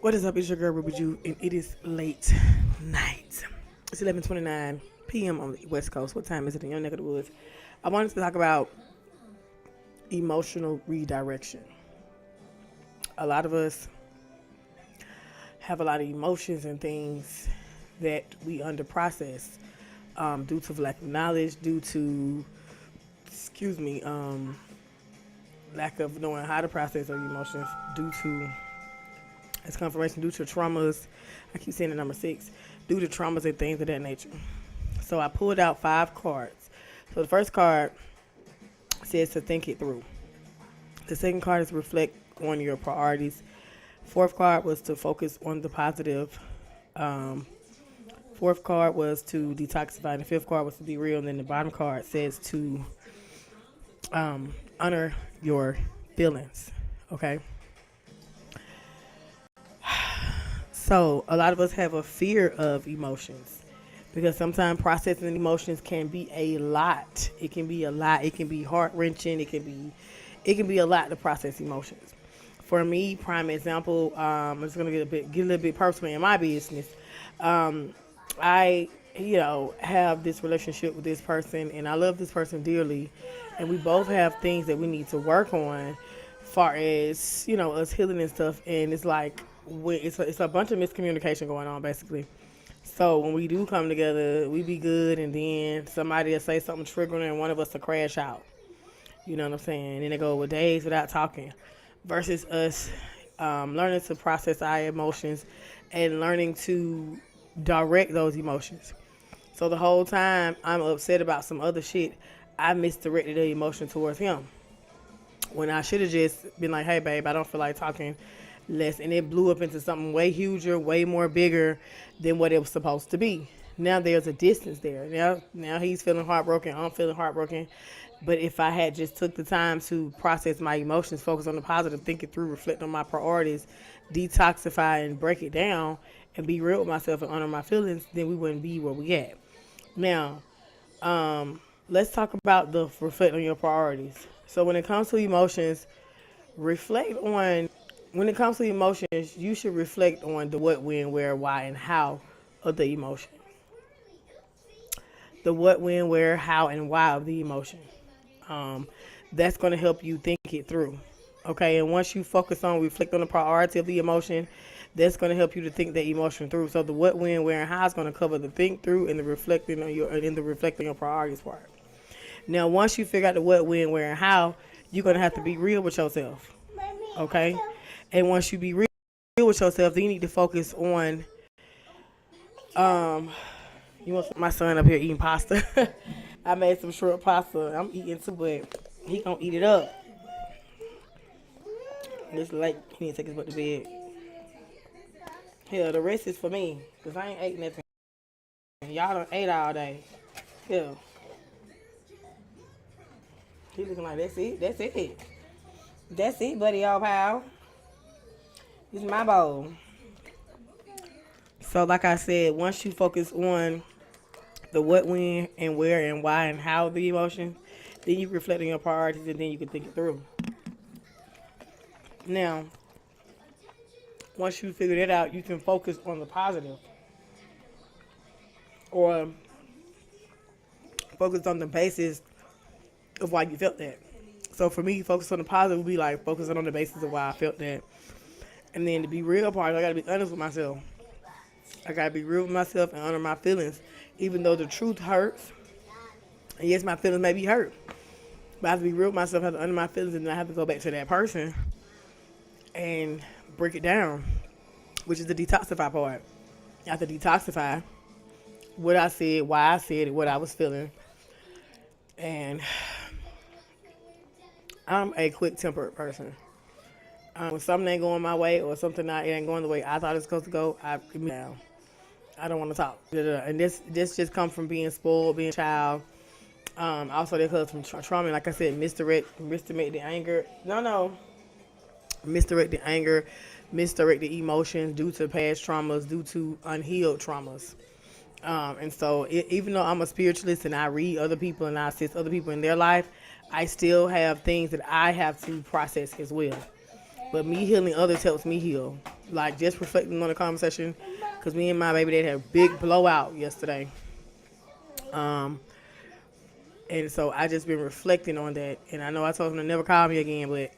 What is up? It's your girl Ruby Jew, and it is late night. It's 11:29 p.m. on the West Coast. What time is it in your neck of the woods? I wanted to talk about emotional redirection. A lot of us have a lot of emotions and things that we under process due to lack of knowledge, due to, lack of knowing how to process our emotions, due to as confirmation due to traumas. I keep saying the number 6, due to traumas and things of that nature. So I pulled out 5 cards. So the first card says to think it through. The second card is reflect on your priorities. Fourth card was to focus on the positive. Fourth card was to detoxify. And the fifth card was to be real. And then the bottom card says to honor your feelings. Okay. So a lot of us have a fear of emotions because sometimes processing emotions can be a lot. It can be a lot. It can be heart wrenching. It can be a lot to process emotions. For me, prime example, I'm just gonna get a little bit personal in my business. I have this relationship with this person, and I love this person dearly, and we both have things that we need to work on, far as us healing and stuff. And it's like it's a bunch of miscommunication going on basically. So when we do come together, we be good, and then somebody will say something triggering, and one of us will crash out. You know what I'm saying? And they go with days without talking, versus us learning to process our emotions and learning to direct those emotions. So the whole time I'm upset about some other shit, I misdirected the emotion towards him when I should have just been like, hey babe, I don't feel like talking less. And it blew up into something way huger, way more bigger than what it was supposed to be. Now there's a distance there. Now he's feeling heartbroken, I'm feeling heartbroken. But if I had just took the time to process my emotions, focus on the positive, think it through, reflect on my priorities, detoxify and break it down, and be real with myself and honor my feelings, then we wouldn't be where we at. Now, let's talk about the reflect on your priorities. So when it comes to emotions, reflect on, when it comes to emotions, you should reflect on the what, when, where, why, and how of the emotion. The what, when, where, how, and why of the emotion. That's going to help you think it through. Okay, and once you focus on, reflect on the priority of the emotion, that's going to help you to think that emotion through. So the what, when, where, and how is going to cover the think through and the reflecting on your priorities part. Now, once you figure out the what, when, where, and how, you're going to have to be real with yourself. Okay, and once you be real with yourself, then you need to focus on. You want my son up here eating pasta? I made some shrimp pasta. I'm eating too, but he gonna eat it up. It's late. He need to take his butt to bed. Hell, the rest is for me, cause I ain't ate nothing. Y'all done ate all day. Hell, he looking like that's it. That's it. That's it, buddy, y'all pal. This is my bowl. So, like I said, once you focus on the what, when, and where, and why, and how of the emotion, then you reflect on your priorities, and then you can think it through. Now, once you figure that out, you can focus on the positive, or focus on the basis of why you felt that. So for me, focus on the positive would be like focusing on the basis of why I felt that. And then to be real part, I gotta be honest with myself. I gotta be real with myself and honor my feelings, even though the truth hurts. And yes, my feelings may be hurt, but I have to be real with myself, I have to honor my feelings, and then I have to go back to that person and break it down, which is the detoxify part. I have to detoxify what I said, why I said it, what I was feeling. And I'm a quick-tempered person. When something ain't going my way or something it ain't going the way I thought it was supposed to go, I put me down. I don't want to talk. And this just comes from being spoiled, being a child. Also, that comes from trauma. Like I said, misdirect the anger. Misdirect the anger, misdirect the emotions due to past traumas, due to unhealed traumas. And so, even though I'm a spiritualist and I read other people and I assist other people in their life, I still have things that I have to process as well. But me healing others helps me heal. Like just reflecting on the conversation, because me and my baby dad had a big blowout yesterday. Um, and so I just been reflecting on that. And I know I told him to never call me again, but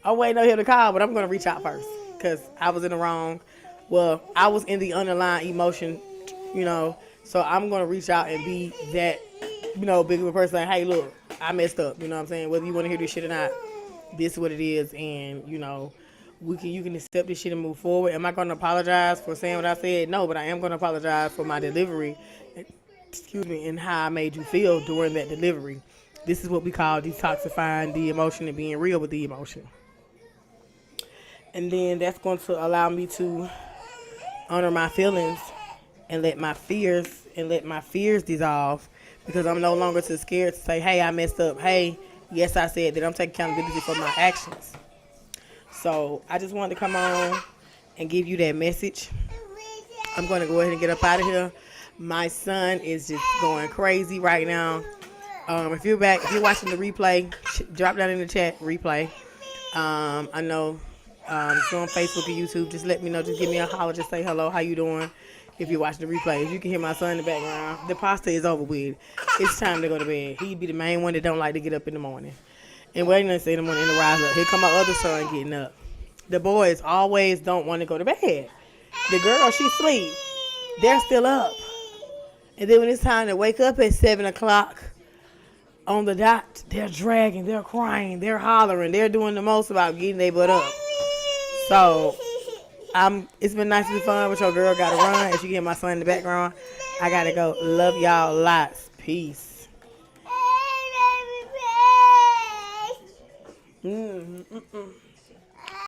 I'm waiting on him to call. But I'm gonna reach out first because I was in the wrong. Well, I was in the underlying emotion, you know. So I'm gonna reach out and be that, big of a person. Like, hey, look, I messed up. You know what I'm saying? Whether you want to hear this shit or not, this is what it is, and you can accept this shit and move forward. Am I gonna apologize for saying what I said? No, but I am gonna apologize for my delivery. Excuse me, and how I made you feel during that delivery. This is what we call detoxifying the emotion and being real with the emotion. And then that's going to allow me to honor my feelings and let my fears dissolve, because I'm no longer too scared to say, hey, I messed up. Hey, yes, I said that. I'm taking accountability for my actions. So I just wanted to come on and give you that message. I'm going to go ahead and get up out of here. My son is just going crazy right now. If you're watching the replay, drop down in the chat, replay. I know if you're on Facebook or YouTube, just let me know. Just give me a holler. Just say hello. How you doing? If you're watching the replay, if you can hear my son in the background, the pasta is over with. It's time to go to bed. He'd be the main one that don't like to get up in the morning. And waiting to say in the morning to rise up. Here come my other son getting up. The boys always don't want to go to bed. The girl, she sleep. They're still up. And then when it's time to wake up at 7 o'clock on the dot, they're dragging, they're crying, they're hollering, they're doing the most about getting their butt up. So it's been nice to be fun with your girl. Gotta run. As you hear my son in the background, I gotta go. Love y'all lots. Peace. Mm-mm-mm.